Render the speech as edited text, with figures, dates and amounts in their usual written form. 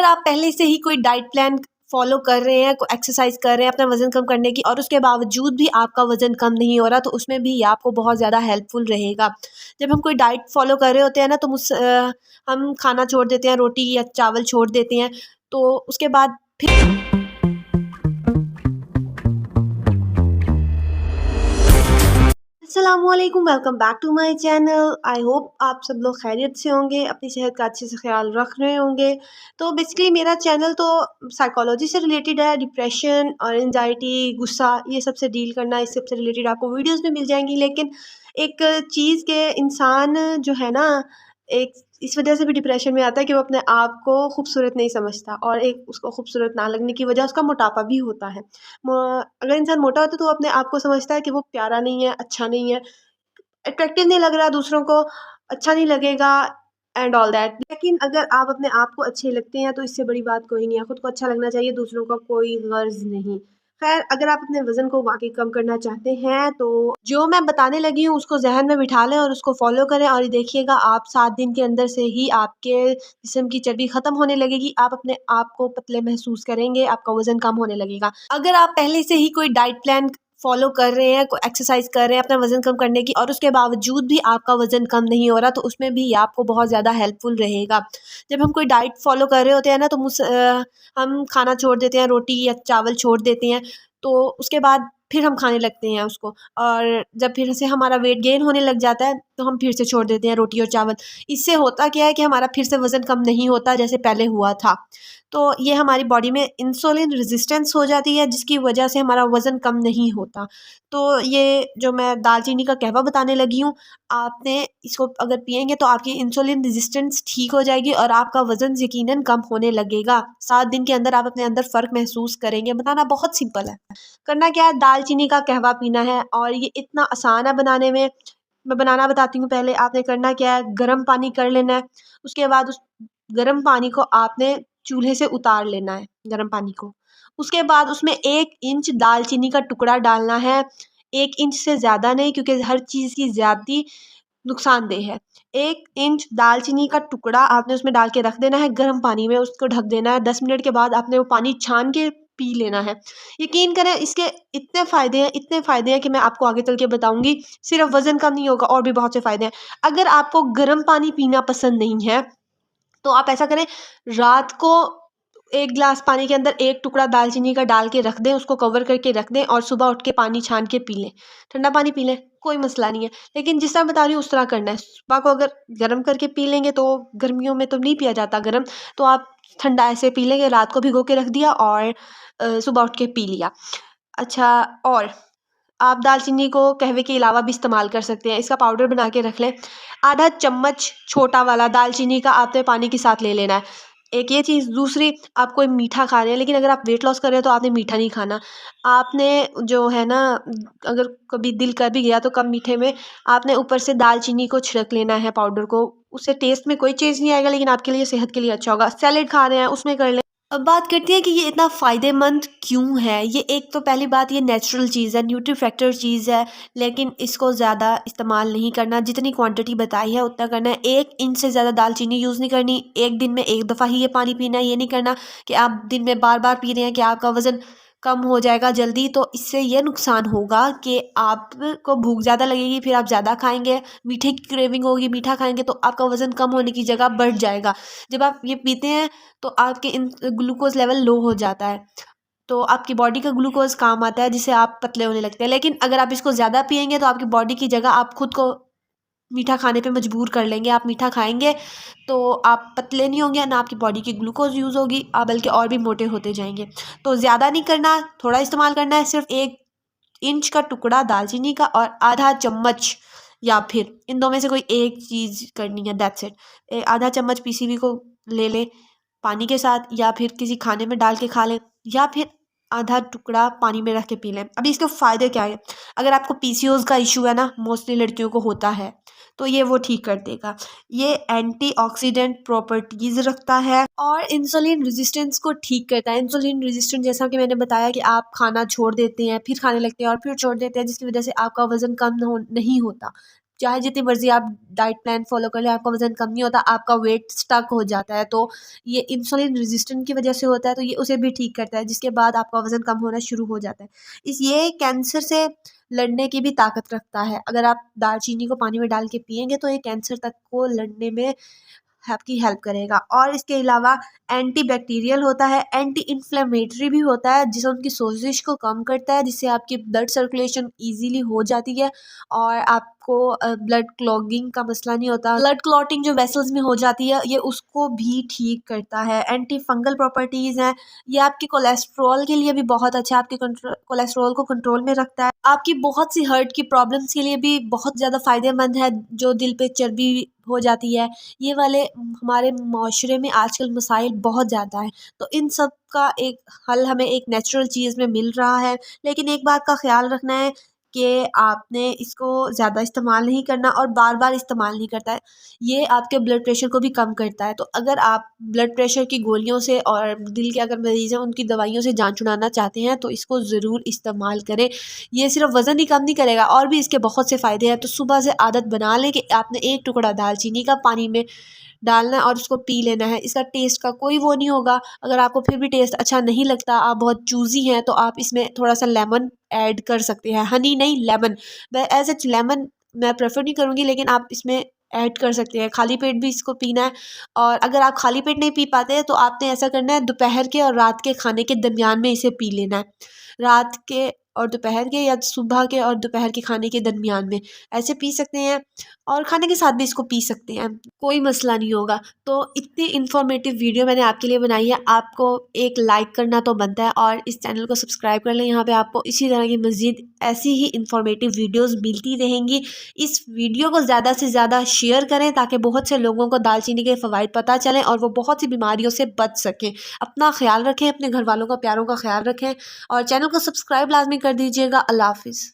अगर आप पहले से ही कोई डाइट प्लान फॉलो कर रहे हैं, एक्सरसाइज कर रहे हैं अपना वजन कम करने की, और उसके बावजूद भी आपका वजन कम नहीं हो रहा, तो उसमें भी ये आपको बहुत ज़्यादा हेल्पफुल रहेगा। जब हम कोई डाइट फॉलो कर रहे होते हैं ना, तो हम खाना छोड़ देते हैं, रोटी या चावल छोड़ देते हैं, तो उसके बाद फिर अस्सलामुअलैकुम, welcome back to my channel. I hope आप सब लोग खैरियत से होंगे, अपनी सेहत का अच्छे से ख्याल रख रहे होंगे। तो बेसिकली मेरा चैनल तो साइकोलॉजी से रिलेटेड है, डिप्रेशन और एंजाइटी, गुस्सा, ये सब से डील करना, इस सब से रिलेटेड आपको वीडियोस भी मिल जाएंगी। लेकिन एक चीज़ के इंसान जो है ना, एक इस वजह से भी डिप्रेशन में आता है कि वो अपने आप को खूबसूरत नहीं समझता, और एक उसको खूबसूरत ना लगने की वजह उसका मोटापा भी होता है। अगर इंसान मोटा होता है तो वो अपने आप को समझता है कि वो प्यारा नहीं है, अच्छा नहीं है, अट्रैक्टिव नहीं लग रहा दूसरों को, अच्छा नहीं लगेगा एंड ऑल दैट। लेकिन अगर आप अपने आप को अच्छे लगते हैं तो इससे बड़ी बात कोई नहीं है। खुद को अच्छा लगना चाहिए, दूसरों का कोई गर्ज नहीं। खैर, अगर आप अपने वज़न को वाक़ई कम करना चाहते हैं तो जो मैं बताने लगी हूँ उसको ज़हन में बिठा लें और उसको फ़ॉलो करें, और ये देखिएगा आप 7 दिन के अंदर से ही आपके जिस्म की चर्बी ख़त्म होने लगेगी। आप अपने आप को पतले महसूस करेंगे, आपका वज़न कम होने लगेगा। अगर आप पहले से ही कोई डाइट प्लान फॉलो कर रहे हैं, एक्सरसाइज कर रहे हैं अपना वजन कम करने की, और उसके बावजूद भी आपका वजन कम नहीं हो रहा, तो उसमें भी ये आपको बहुत ज़्यादा हेल्पफुल रहेगा। जब हम कोई डाइट फॉलो कर रहे होते हैं ना, तो हम खाना छोड़ देते हैं, रोटी या चावल छोड़ देते हैं, तो उसके बाद फिर हम खाने लगते हैं उसको, और जब फिर से हमारा वेट गेन होने लग जाता है तो हम फिर से छोड़ देते हैं रोटी और चावल। इससे होता क्या है कि हमारा फिर से वज़न कम नहीं होता जैसे पहले हुआ था। तो ये हमारी बॉडी में इंसुलिन रेजिस्टेंस हो जाती है, जिसकी वजह से हमारा वज़न कम नहीं होता। तो ये जो मैं दालचीनी का कहवा बताने लगी हूँ, आपने इसको अगर पिएँगे तो आपकी इंसुलिन रेजिस्टेंस ठीक हो जाएगी और आपका वज़न यकीनन कम होने लगेगा। 7 दिन के अंदर आप अपने अंदर फ़र्क महसूस करेंगे। बताना बहुत सिंपल है। करना क्या है, दालचीनी का कहवा पीना है, और ये इतना आसान है बनाने में। मैं बनाना बताती हूँ। पहले आपने करना क्या है, गर्म पानी कर लेना है। उसके बाद उस गर्म पानी को आपने चूल्हे से उतार लेना है, गर्म पानी को। उसके बाद उसमें 1 इंच दालचीनी का टुकड़ा डालना है। 1 इंच से ज़्यादा नहीं, क्योंकि हर चीज़ की ज़्यादती नुकसानदेह है। 1 इंच दालचीनी का टुकड़ा आपने उसमें डाल के रख देना है गर्म पानी में, उसको ढक देना है। 10 मिनट के बाद आपने वो पानी छान के पी लेना है। यकीन करें, इसके इतने फ़ायदे हैं कि मैं आपको आगे चल के बताऊँगी। सिर्फ़ वज़न कम नहीं होगा, और भी बहुत से फ़ायदे हैं। अगर आपको गर्म पानी पीना पसंद नहीं है, तो आप ऐसा करें, रात को 1 ग्लास पानी के अंदर 1 टुकड़ा दालचीनी का डाल के रख दें, उसको कवर करके रख दें, और सुबह उठ के पानी छान के पी लें। ठंडा पानी पी लें, कोई मसला नहीं है। लेकिन जिस तरह बता रही हूँ उस तरह करना है। सुबह को अगर गर्म करके पी लेंगे, तो गर्मियों में तो नहीं पिया जाता गर्म, तो आप ठंडा ऐसे पी लेंगे, रात को भिगो के रख दिया और सुबह उठ के पी लिया। अच्छा, और आप दालचीनी को कहवे के अलावा भी इस्तेमाल कर सकते हैं। इसका पाउडर बना के रख लें। आधा चम्मच छोटा वाला दालचीनी का आपने पानी के साथ ले लेना है। एक ये चीज़। दूसरी, आप कोई मीठा खा रहे हैं, लेकिन अगर आप वेट लॉस कर रहे हो तो आपने मीठा नहीं खाना। आपने जो है ना, अगर कभी दिल कर भी गया तो कम मीठे में आपने ऊपर से दालचीनी को छिड़क लेना है, पाउडर को। उससे टेस्ट में कोई चेंज नहीं आएगा, लेकिन आपके लिए, सेहत के लिए अच्छा होगा। सैलेड खा रहे हैं उसमें कर लें। अब बात करते हैं कि ये इतना फ़ायदेमंद क्यों है। ये एक तो पहली बात, ये नेचुरल चीज़ है, न्यूट्रीफैक्टर चीज़ है, लेकिन इसको ज़्यादा इस्तेमाल नहीं करना। जितनी क्वांटिटी बताई है उतना करना है। 1 इंच से ज़्यादा दालचीनी यूज़ नहीं करनी। एक दिन में 1 दफ़ा ही ये पानी पीना है। ये नहीं करना कि आप दिन में बार-बार पी रहे हैं कि आपका वज़न कम हो जाएगा जल्दी। तो इससे ये नुकसान होगा कि आपको भूख ज़्यादा लगेगी, फिर आप ज़्यादा खाएँगे, मीठे की क्रेविंग होगी, मीठा खाएँगे तो आपका वज़न कम होने की जगह बढ़ जाएगा। जब आप ये पीते हैं तो आपके इन ग्लूकोज़ लेवल लो हो जाता है, तो आपकी बॉडी का ग्लूकोज़ काम आता है, जिससे आप पतले होने लगते हैं। लेकिन अगर आप इसको ज़्यादा पिएँगे तो आपकी बॉडी की जगह आप खुद को मीठा खाने पे मजबूर कर लेंगे। आप मीठा खाएँगे तो आप पतले नहीं होंगे, ना आपकी बॉडी की ग्लूकोज़ यूज़ होगी, आप बल्कि और भी मोटे होते जाएँगे। तो ज़्यादा नहीं करना, थोड़ा इस्तेमाल करना है। सिर्फ़ 1 इंच का टुकड़ा दालचीनी का और आधा चम्मच, या फिर इन 2 में से कोई एक चीज़ करनी है, दैट्स इट। आधा चम्मच पीसीबी को ले लें पानी के साथ, या फिर किसी खाने में डाल के खा लें, या फिर आधा टुकड़ा पानी में रख के पी लें। अभी इसके फ़ायदे क्या हैं? अगर आपको पीसीओएस का इशू है ना, मोस्टली लड़कियों को होता है, तो ये वो ठीक कर देगा। ये एंटीऑक्सीडेंट प्रॉपर्टीज़ रखता है और इंसुलिन रेजिस्टेंस को ठीक करता है। इंसुलिन रेजिस्टेंस, जैसा कि मैंने बताया कि आप खाना छोड़ देते हैं, फिर खाने लगते हैं और फिर छोड़ देते हैं, जिसकी वजह से आपका वज़न कम नहीं होता। चाहे जितनी मर्ज़ी आप डाइट प्लान फ़ॉलो कर लें, आपका वज़न कम नहीं होता, आपका वेट स्टक हो जाता है। तो ये इंसुलिन रेज़िस्टेंट की वज़ह से होता है, तो ये उसे भी ठीक करता है, जिसके बाद आपका वज़न कम होना शुरू हो जाता है। ये कैंसर से लड़ने की भी ताकत रखता है। अगर आप दालचीनी को पानी में डाल के पिएँगे तो ये कैंसर तक को लड़ने में आपकी हेल्प करेगा। और इसके अलावा एंटी बैक्टीरियल होता है, एंटी इन्फ्लेमेटरी भी होता है, जिसे उनकी सोजिश को कम करता है, जिससे आपकी ब्लड सर्कुलेशन ईज़िली हो जाती है और आपको ब्लड क्लॉगिंग का मसला नहीं होता। ब्लड क्लॉटिंग जो वेसल्स में हो जाती है, ये उसको भी ठीक करता है। एंटी फंगल प्रॉपर्टीज़ हैं, ये आपके कोलेस्ट्रॉल के लिए भी बहुत अच्छा है, आपके कोलेस्ट्रॉल को कंट्रोल में रखता है। आपकी बहुत सी हार्ट की प्रॉब्लम्स के लिए भी बहुत ज़्यादा फ़ायदेमंद है, जो दिल पे चर्बी हो जाती है। ये वाले हमारे माशरे में आजकल मसाइल बहुत ज़्यादा हैं, तो इन सब का एक हल हमें एक नेचुरल चीज़ में मिल रहा है। लेकिन एक बात का ख़्याल रखना है कि आपने इसको ज़्यादा इस्तेमाल नहीं करना और बार-बार इस्तेमाल नहीं करता है। ये आपके ब्लड प्रेशर को भी कम करता है। तो अगर आप ब्लड प्रेशर की गोलियों से और दिल के अगर मरीज़ हैं, उनकी दवाइयों से जान छुड़ाना चाहते हैं, तो इसको ज़रूर इस्तेमाल करें। ये सिर्फ़ वज़न ही कम नहीं करेगा, और भी इसके बहुत से फ़ायदे हैं। तो सुबह से आदत बना लें कि आपने एक टुकड़ा दालचीनी का पानी में डालना है और उसको पी लेना है। इसका टेस्ट का कोई वो नहीं होगा। अगर आपको फिर भी टेस्ट अच्छा नहीं लगता, आप बहुत चूज़ी हैं, तो आप इसमें थोड़ा-सा लेमन ऐड कर सकते हैं। हनी नहीं, लेमन। मैं एज़ सच लेमन मैं प्रेफ़र नहीं करूँगी, लेकिन आप इसमें ऐड कर सकते हैं। खाली पेट भी इसको पीना है, और अगर आप खाली पेट नहीं पी पाते हैं, तो आपने ऐसा करना है, दोपहर के और रात के खाने के दरमियान में इसे पी लेना है। रात के और दोपहर के, या सुबह के और दोपहर के खाने के दरमियान में ऐसे पी सकते हैं, और खाने के साथ भी इसको पी सकते हैं, कोई मसला नहीं होगा। तो इतनी इन्फॉर्मेटिव वीडियो मैंने आपके लिए बनाई है, आपको एक लाइक करना तो बनता है, और इस चैनल को सब्सक्राइब कर लें। यहाँ पे आपको इसी तरह की मज़ीद ऐसी ही इन्फॉर्मेटिव वीडियोस मिलती रहेंगी। इस वीडियो को ज़्यादा से ज़्यादा शेयर करें, ताकि बहुत से लोगों को दालचीनी के फ़वाइद पता चलें और वो बहुत सी बीमारियों से बच सकें। अपना ख्याल रखें, अपने घर वालों का, प्यारों का ख्याल रखें, और चैनल को सब्सक्राइब लाजमी कर दीजिएगा। अल्लाह हाफ़िज़।